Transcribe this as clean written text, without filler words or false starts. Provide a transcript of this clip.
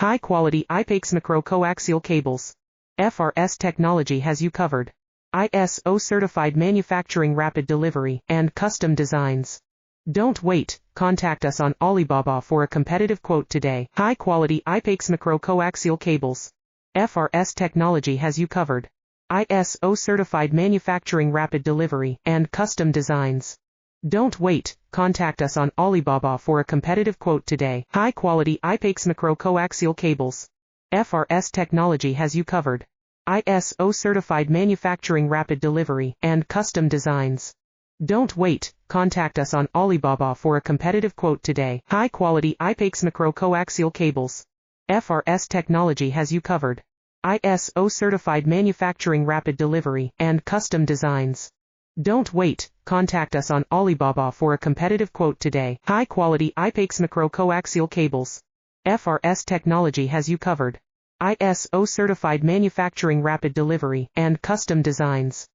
High-quality IPAX micro-coaxial cables. FRS technology has you covered. ISO-certified manufacturing, rapid delivery, and custom designs. Don't wait, contact us on Alibaba for a competitive quote today. High-quality IPAX micro-coaxial cables. FRS technology has you covered. ISO-certified manufacturing, rapid delivery, and custom designs. Don't wait, contact us on Alibaba for a competitive quote today. High-quality IPAX micro-coaxial cables. FRS technology has you covered. ISO-certified manufacturing, rapid delivery, and custom designs. Don't wait, contact us on Alibaba for a competitive quote today. High-quality IPAX micro-coaxial cables. FRS technology has you covered. ISO-certified manufacturing, rapid delivery, and custom designs. Don't wait, contact us on Alibaba for a competitive quote today. High-quality IPAX micro-coaxial cables. FRS technology has you covered. ISO-certified manufacturing, rapid delivery, and custom designs.